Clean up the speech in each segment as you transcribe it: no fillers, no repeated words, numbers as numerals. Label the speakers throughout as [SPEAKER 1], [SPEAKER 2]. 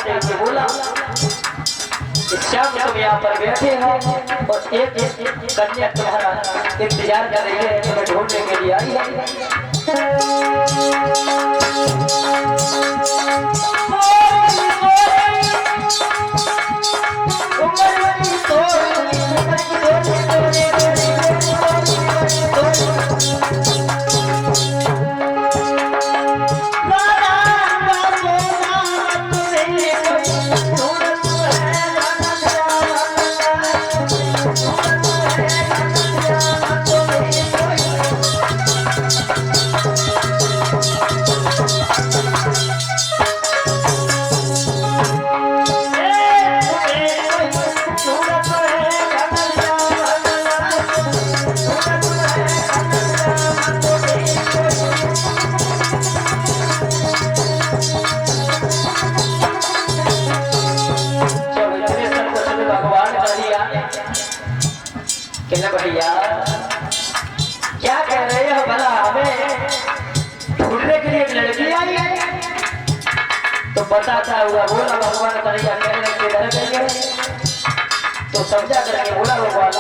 [SPEAKER 1] देख के बोला श्याम तुम यहाँ पर बैठे हो और एक कन्या तुम्हारा इंतजार कर रही है, तुम्हें ढूंढने के लिए आई है। भैया क्या कह रहे हो भला, हमें ढूंढने के लिए एक लड़की आई है तो बताता हुआ बोला भगवान कन्हैया कहने के डर गए तो समझा करके बोला भगवान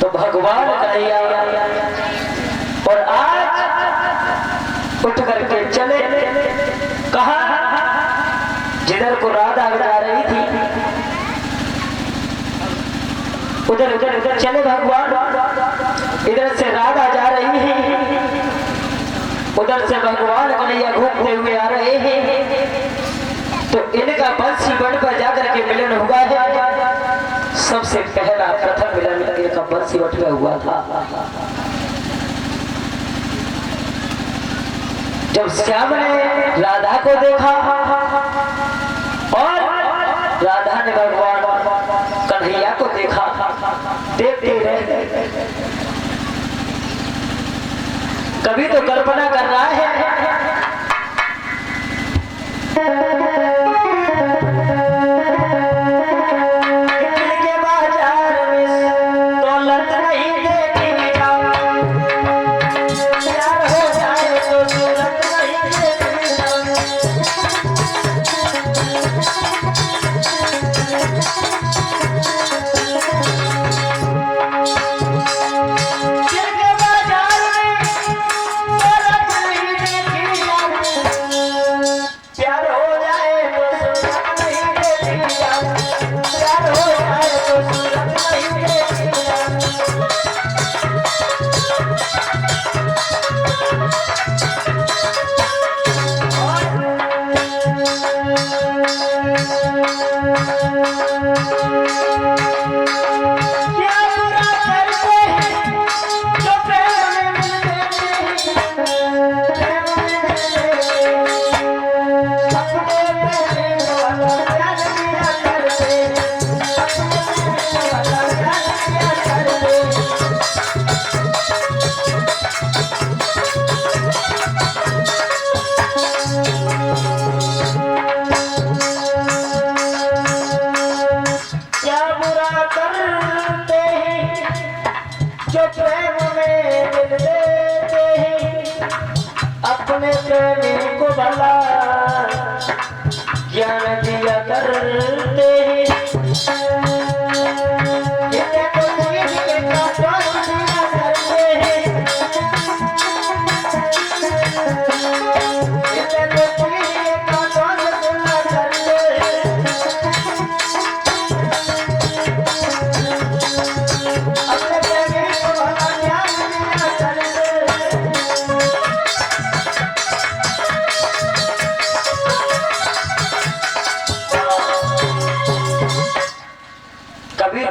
[SPEAKER 1] तो भगवान कन्हैया और आज उठ करके चले कहा जिधर को राधा जा रही थी उधर उधर उधर चले भगवान, इधर से राधा जा रही है उधर से भगवान कन्हैया घूमते हुए आ रहे हैं तो इनका बंसी बन पर जाकर के मिलन हुआ है। सबसे पहला प्रथम मिलन इनका बंसी बट में हुआ था जब श्याम ने राधा को देखा और राधा ने भगवान कन्हैया को देखा। देखते रहे कभी तो कल्पना कर रहा है ज्ञान दिया करते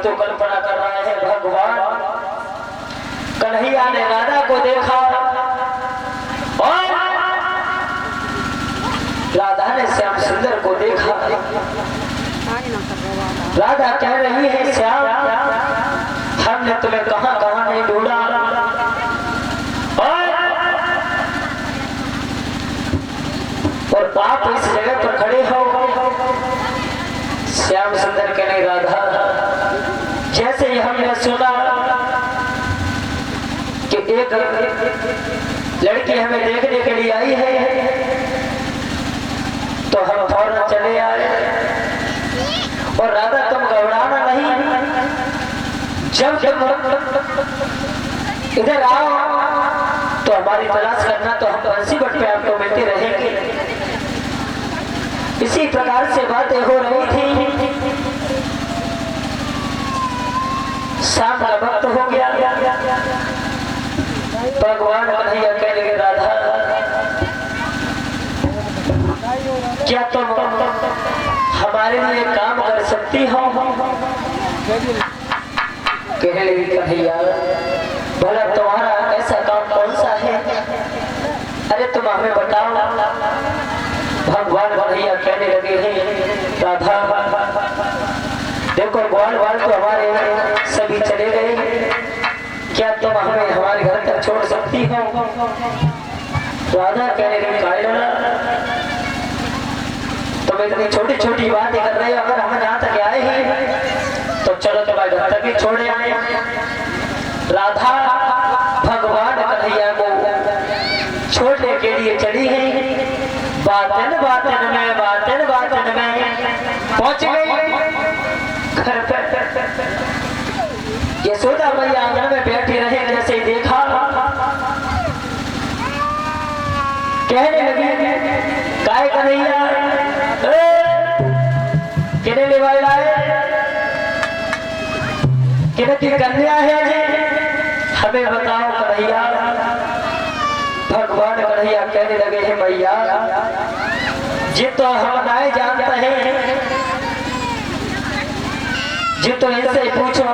[SPEAKER 1] तो कल्पना कर रहा है भगवान कन्हैया ने राधा को देखा और राधा ने श्याम सुंदर को देखा। राधा कह रही है श्याम हमने तुम्हें कहां कहां नहीं ढूंढा और आप इस जगह पर खड़े हो। श्याम सुंदर कहने राधा जैसे ही हमने सुना कि एक लड़की हमें देखने के लिए आई है तो हम फौरन चले आए। और राधा तुम घबराना नहीं, जब इधर आओ तो हमारी तलाश करना, तो हम बंसी बट पे आपको मिलते रहेंगे। इसी प्रकार से बातें हो रही थी। शाम का वक्त हो गया। भगवान कन्हैया कहने लगे राधा क्या तुम हमारे लिए काम कर सकती हो? कहने लगी कन्हैया भला तुम्हारा ऐसा काम कौन सा है? अरे तुम हमें बताओ। भगवान कन्हैया कहने लगे हैं राधा देखो ग्वाल वाल तो हमारे सभी चले गए, क्या तुम हमें हमारे घर तक छोड़ सकती हो? राधा कहने लगी कायरा तुम इतनी छोटी छोटी बातें कर रहे हो, अगर हम यहाँ तक आए हैं तो चलो तुम्हारे घर तक ही छोड़े आए। राधा भगवान कन्हैया को छोड़ने के लिए चली है। बातन बातन में पहुंच गई घर पर। यशोदा मैया आंगन में बैठी रहे, जैसे देखा कहने लगी काय कन्हैया किने ले लाए किने की कन्या है जी, हमें बताओ कन्हैया। भगवान कन्हैया कहने लगे हैं मैया जी तो हम नहीं जानते हैं, जी तो इनसे पूछो।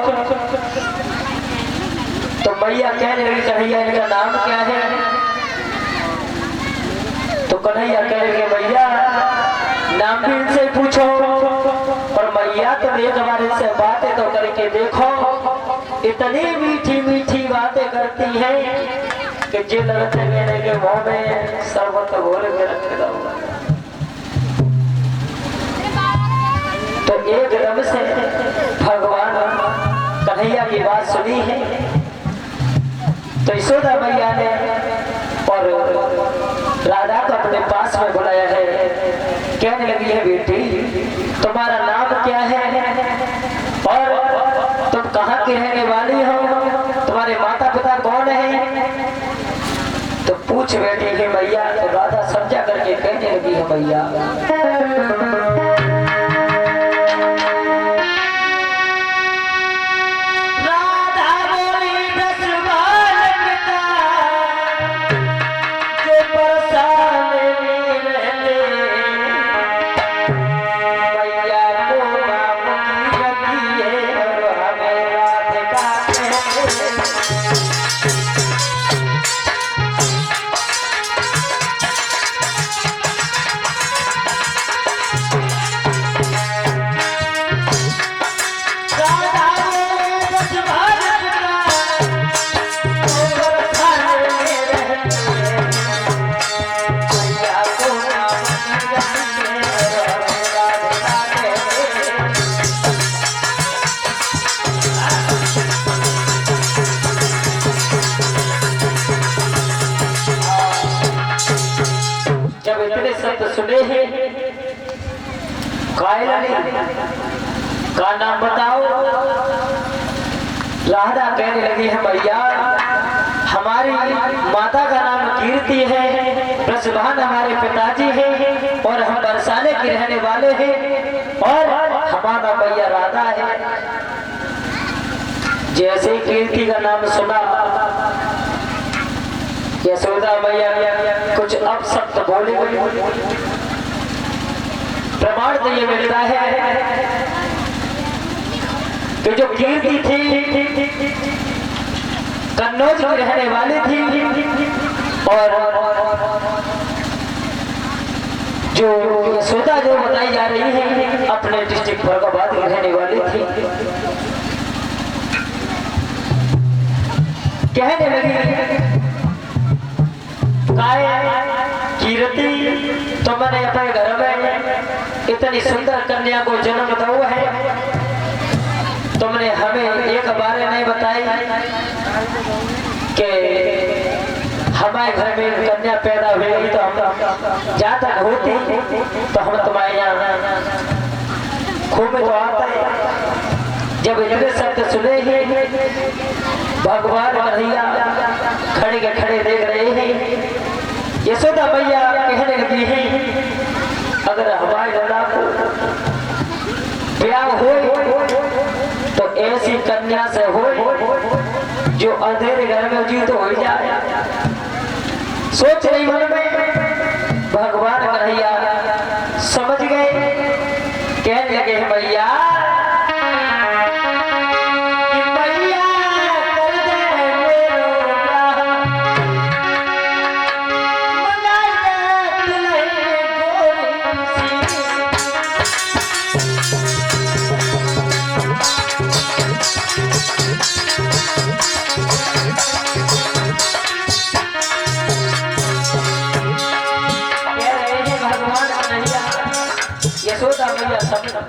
[SPEAKER 1] तो मैया कहने लगी कन्हैया इनका नाम क्या है? तो कन्हैया कहने लगे मैया नाम भी इनसे पूछो। और मैया तुम एक बार इनसे बातें तो करके देखो, इतनी मीठी मीठी बातें करती हैं कि जिन लगते मेरे के मुंह में सर्वत घोल के रखे रहूंगा। तो एकदम से भगवान कन्हैया की बात सुनी है तो यशोदा मैया ने और राधा को अपने पास में बुलाया है। कहने लगी है बेटी तुम्हारा नाम क्या है और तुम कहाँ की रहने वाली हो, तुम्हारे माता पिता कौन है? तो पूछ बैठी है मैया। तो राधा समझा करके कहने लगी है मैया सुने हैं का नाम बताओ। राधा कहने लगी है भैया हमारी माता का नाम कीर्ति है, ब्रजभान हमारे पिताजी हैं और हम बरसाने के रहने वाले हैं और हमारा भैया राधा है। जैसे ही कीर्ति का नाम सुना यशोदा मैया कुछ अपशब्द बोले। प्रमाण तो ये मिलता है कि जो कीर्ति थी कन्नौज की रहने वाली थी और जो यशोदा जो बताई जा रही है अपने डिस्ट्रिक्ट फरुखाबाद की रहने वाली थी। कहने लगी कीर्ति तुमने अपने घर में इतनी सुंदर कन्या को जन्म दिया है, तुमने हमें एक बार नहीं बताई कि हमारे घर में कन्या पैदा हुई तो हम जहाँ तक होती तो हम तुम्हारे यहाँ खूब में तो आता है। जब इतने शब्द सुने ही भगवान कन्हैया खड़े के खड़े देख रहे हैं। यशोदा मैया कहने लगी है अगर हमारे लड़ा को ब्याह हो तो ऐसी कन्या से हो जो अंधेरे घर में जीवित हो जाए। सोच रही मन में भगवान कन्हैया समझ गए, कहने लगे मैया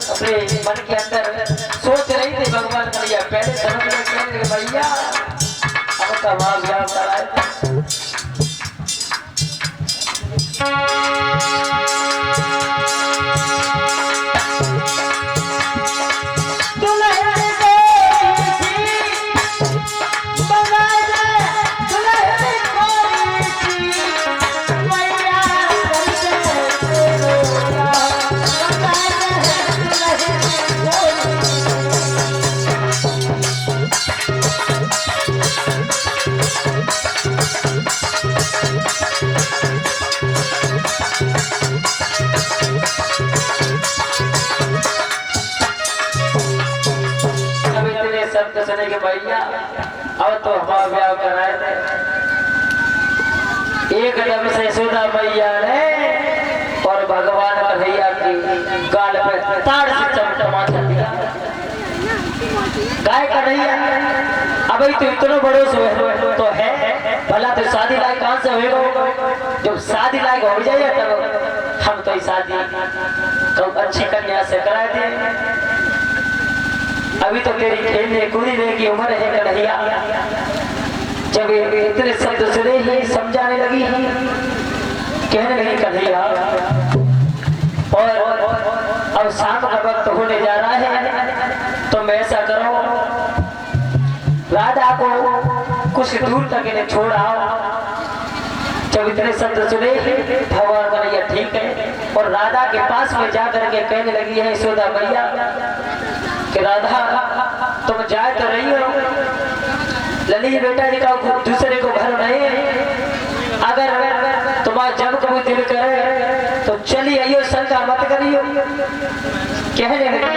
[SPEAKER 1] अपने मन के अंदर सोच रही थी। भगवान कन्हैया पहले समझ में भैया अब का मां ब्याह कराए। के भैया अब तो हमारा ब्याह कराए थे। एकदम से यशोदा मैया ने और भगवान कन्हैया की गाल पे ताड़ से चमचमा दिया। गाय कन्हैया अब तो इतना बड़ो से तो है भला तो शादी लायक कहां से होगा। जब शादी लायक हो जाए तब हम तो शादी कब अच्छी कन्या से करा दे। अभी तो तेरी खेलने कूदने की उम्र है कन्हैया। जब इतने शब्द सुने ही समझाने लगी कहने लगी कन्हैया और अब शाम का वक्त होने जा रहा है तो मैं ऐसा करो राधा को कुछ दूर तक इन्हें छोड़ आओ। जब इतने शब्द सुने भगवान कन्हैया ठीक है और राधा के पास में जाकर के कहने लगी है यशोदा मैया कि राधा तुम जाए तो रही हो, लली बेटा जी का दूसरे को घर नहीं है। अगर तुम्हारा जब कभी दिल करे तो चली आइयो, शंका मत करियो। कहने लगे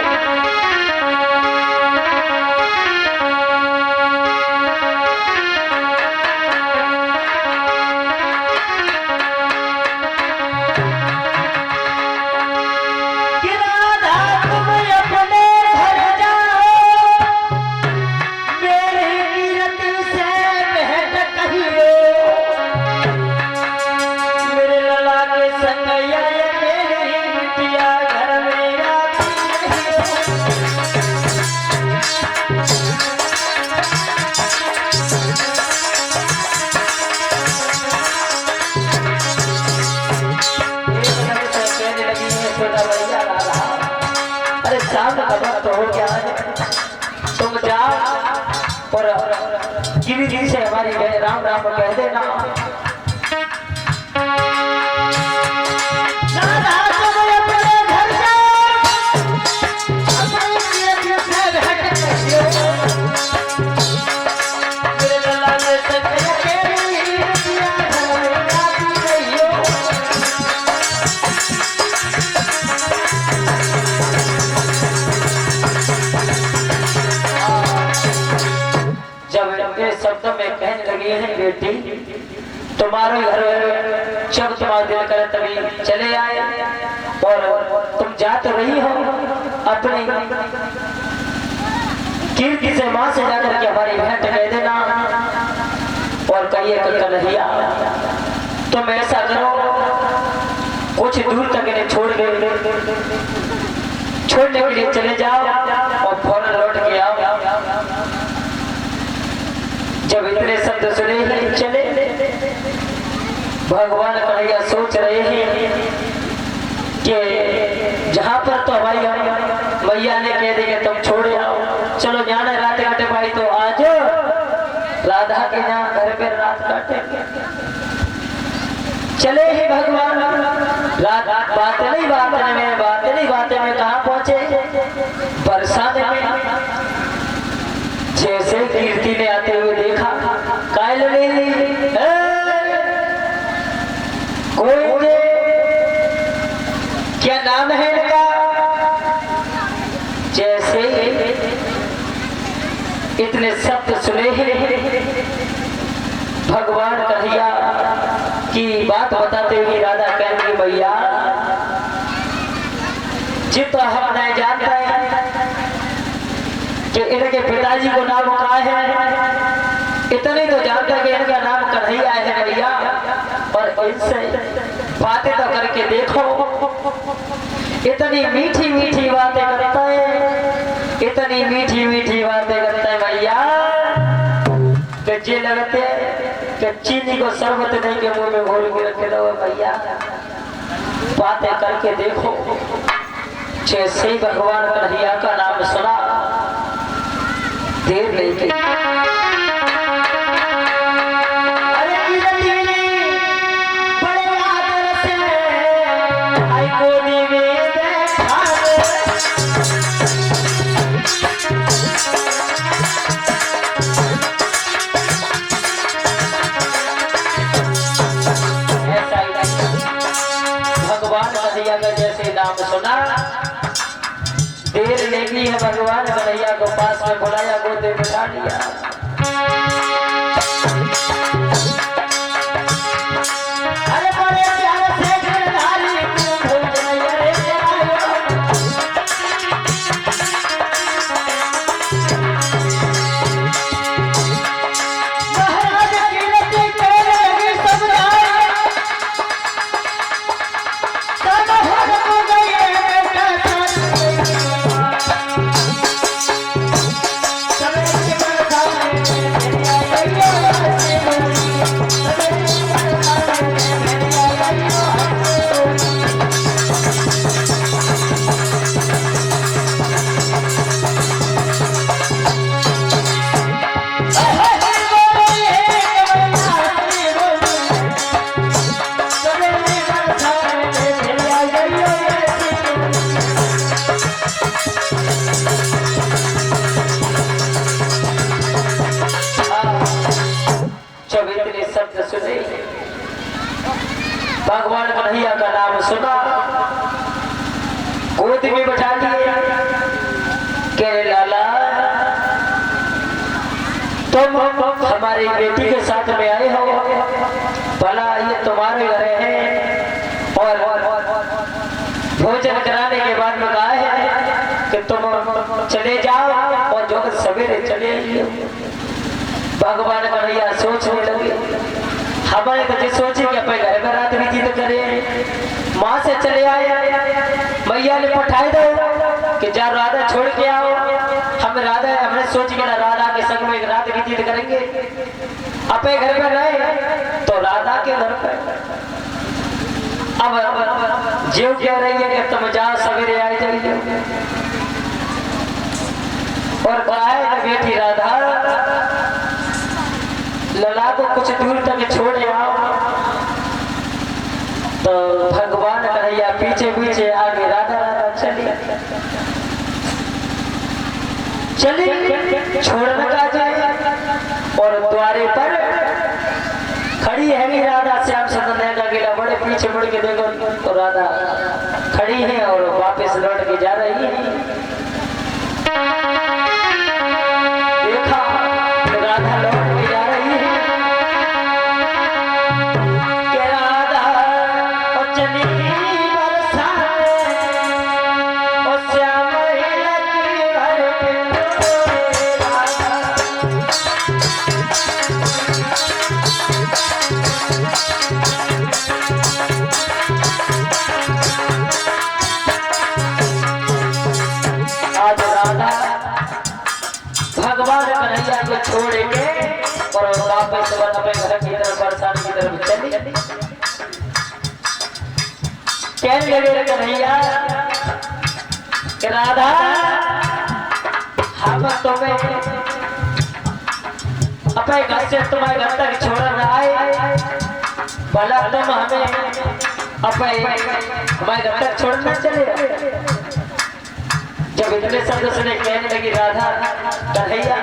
[SPEAKER 1] तो हो गया है, तुम जाओ और गिरी गिरी से हमारी राम राम कह देना। बेटी तुम्हारे घर जब तुम्हारा दिल करे तभी चले आए, और तुम जा तो रही हो अपनी कीर्ति से माँ से जाकर के हमारी भेंट कह देना और कहिए कि कन्हैया तुम ऐसा करो, कुछ दूर तक इन्हें छोड़ने के लिए चले जाओ और फौरन लौट के आओ। जब इतने शब्द सुने ही चले, भगवान कन्हैया सोच रहे हैं कि जहां पर तो हमारी मैया ने कह दी कि तुम छोड़े आओ, चलो जाना रात काटे भाई तो आज राधा के यहाँ घर पे रात काटेंगे। चले ही भगवान रात बातें नहीं कहाँ पहुंचे, बरसाने में। जैसे कीर्ति ने आते हुए देखा, कायल कोई क्या नाम है इनका? जैसे इतने शब्द सुने भगवान कन्हैया की बात बताते हुए राधा कहेंगे भैया जितना हम नहीं जानते हैं कि इनके पिताजी को नाम क्या है, इतने तो जानते हैं कि इनका नाम कन्हैया है भैया, और इनसे बातें तो करके देखो, इतनी मीठी मीठी बातें करता है, इतनी मीठी मीठी बातें करता है भैया कि जे लगते कि चीनी को शरबत नहीं के मुंह में घोल के रखे रहो भैया। बातें करके देखो। जैसे ही भगवान कन्हैया का नाम सुना, देर नहीं की, जैसे नाम सुना, देर लगी है, भगवान कन्हैया को पास में बुलाया, गोदे बिठा लिया। अरे बड़े प्यारे से गिरधारी भगवान कन्हैया का नाम सुना, गोद में बैठा लिए। के लाला तुम हमारी बेटी के साथ में आए हो, भला ये तुम्हारे घर है, और भोजन कराने के बाद में कहा है कि तुम चले जाओ और जो सवेरे चले आइए। भगवान कन्हैया सोचने लगे, हमारे तो सोचे कि अपने घर में रात व्यतीत करे, माँ से चले आए, मैया ने पठाए दो कि जा राधा छोड़ के आओ। हमने सोच के ना राधा के संग में रात व्यतीत करेंगे, अपने घर में रहे तो राधा के घर पे। अब जीव कह रही है कि तुम जाओ सवेरे आ जाइए, और कहा बेटी राधा लला को कुछ दूर तक छोड़ आओ। तो भगवान कन्हैया पीछे पीछे आगे राधा राधा चली छोड़ने का जाए, और द्वारे पर खड़ी है राधा। श्याम सुंदर का गिला बड़े पीछे मुड़ के देखो तो राधा खड़ी है और वापस लौट के जा रही है। देखा राधा लौट के जा रही है, वापस अपने घर की तरफ बरसाने की तरफ चली। कहने लगे कन्हैया राधा हम तुम्हें अपने घर से तुम्हारे घर तक छोड़ रहा है, भला तुम हमें अपने हमारे घर तक छोड़ना चले। जब इतने शब्द सुने कहने लगी राधा कन्हैया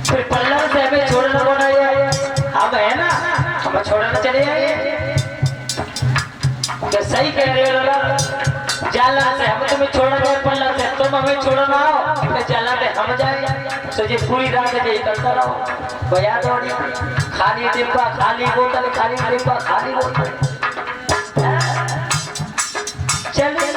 [SPEAKER 1] फिर पल्लव से हमें छोड़ना पड़ा है, हम है ना हम छोड़ना चले आए। क्या सही कह रहे हो लाला, जाला से हम तुम्हें छोड़ना जाए, पल्ला से तुम हमें छोड़ना आओ, जाला पे हम जाए। तो ये पूरी रात ये करता रहो, बया दो खाली डिब्बा खाली बोतल खाली डिब्बा खाली बोतल। चलिए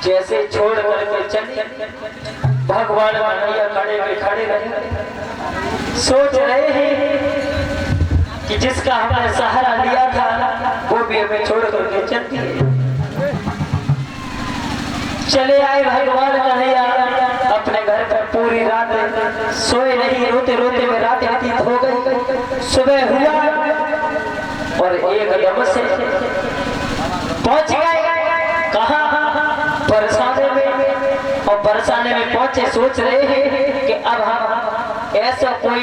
[SPEAKER 1] जैसे छोड़ करके चली, भगवान कन्हैया खड़े रहे, सोच रहे हैं कि जिसका हमने सहारा लिया था वो भी हमें छोड़ करके चलती है। चले आए भगवान कन्हैया अपने घर पर, पूरी रात सोए नहीं, रोते रोते में रात व्यतीत हो गई। सुबह हुआ और एकदम से पहुंच गए कहाँ, बरसाने में। और बरसाने में पहुंचे, सोच रहे हैं कि अब हम ऐसा कोई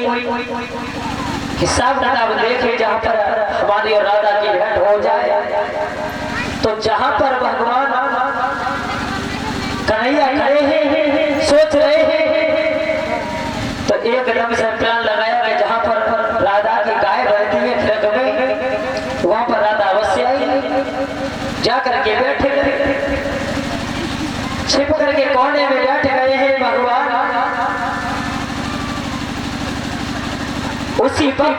[SPEAKER 1] हिसाब किताब देखे जहां पर हमारी और राधा की भेंट हो जाए। तो जहां पर भगवान कन्हैया खड़े हैं, सोच रहे हैं, तो एकदम से प्लान लगाया कि जहां पर राधा की गाय बहती है खेत में, वहां पर राधा अवश्य आएगी। जाकर के बैठे गए, छिप करके कोने में बैठ गए हैं भगवान। उसी पर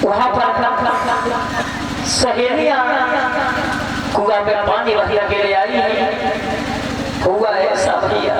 [SPEAKER 1] वहां पर सहेलियां कुआ में पानी भैया के लिए आई है। हुआ ऐसा भैया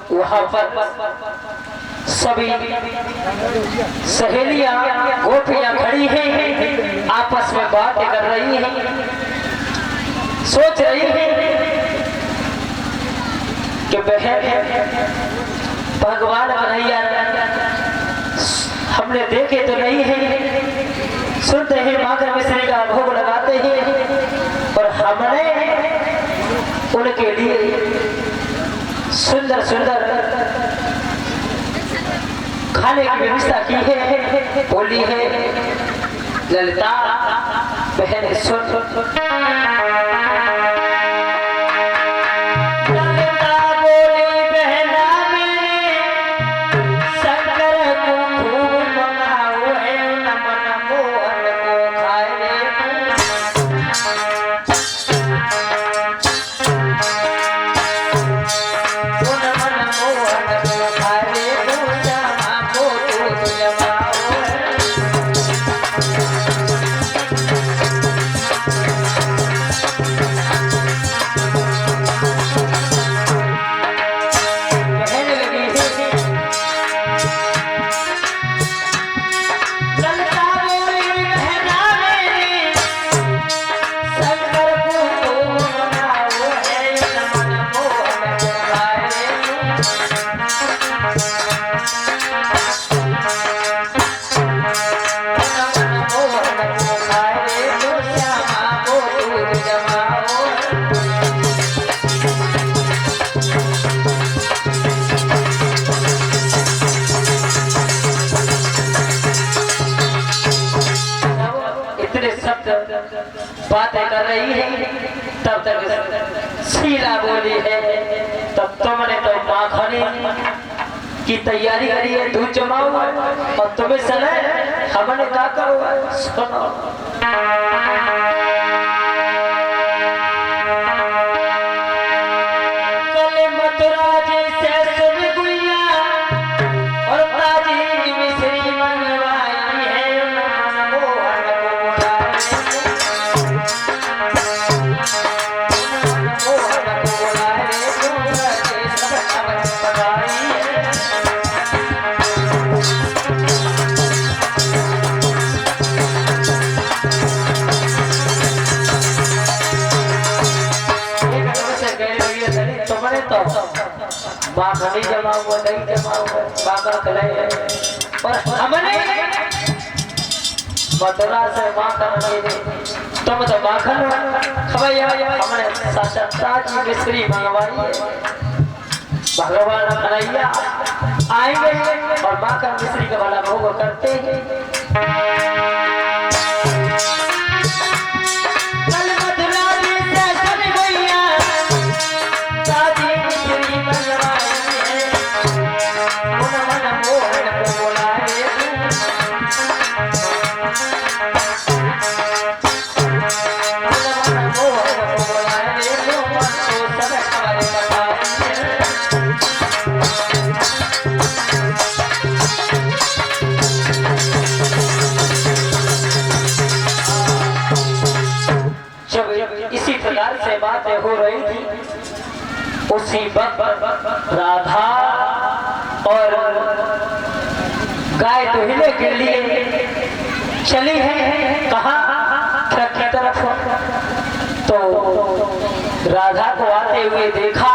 [SPEAKER 1] वहां पर सभी सहेलियां गोपियां खड़ी हैं, आपस में बातें कर रही हैं, सोच रही हैं कि बहन भगवान कन्हैया हमने देखे तो नहीं है, सुनते हैं माकर मिश्री का भोग लगाते हैं, और हमने उनके लिए सुंदर सुंदर खाने की व्यवस्था की है। बोली है ललिता बहन सुन। बातें कर रही है तब तक शीला बोली है तब तुमने तो माखनी की तैयारी करी है, दूध जमाओ और तुम्हें समय हमने क्या करो सुनो। माखनी जमा हुआ दही जमा हुआ बाबा खिलाए और हमने मथुरा से माखन तुम तो माखन खवैया हमने साक्षात मिश्री मंगवाई है। भगवान कन्हैया आएंगे और माखन मिश्री का भला भोग करते हैं। इसी प्रकार से बातें हो रही थी उसी वक्त राधा और गाय दुहने के लिए चली है कहाँ की तरफ। तो राधा को आते हुए देखा,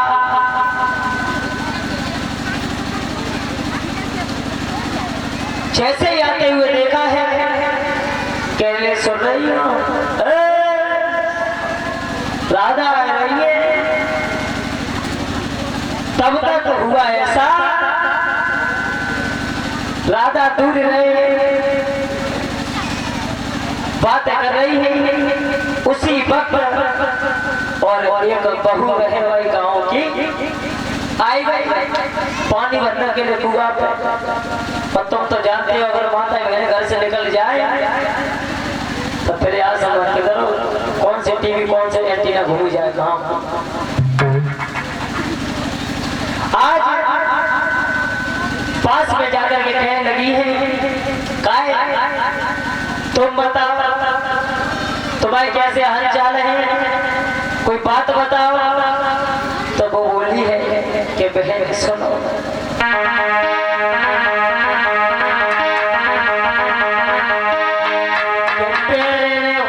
[SPEAKER 1] जैसे ही आते हुए देखा है कहने सुन रही हो राधा आ रही है। तब तक हुआ ऐसा राधा दूर रहे बातें कर रही है उसी वक्त और एक बहू रहे वाली गांव की आई गई पानी भरने के लिए कुआं पर। तुम तो जानते हो अगर माता मेरे घर से निकल जाए तो फिर यार समझ के करो कौन से टीवी कौन से एंटीना घूम जाए कहाँ। आज पास में जाकर के कहने लगी है काय तुम बताओ तुम्हारे कैसे हाल चाल है, कोई बात बताओ। तो वो बोली है कि बहन सुनो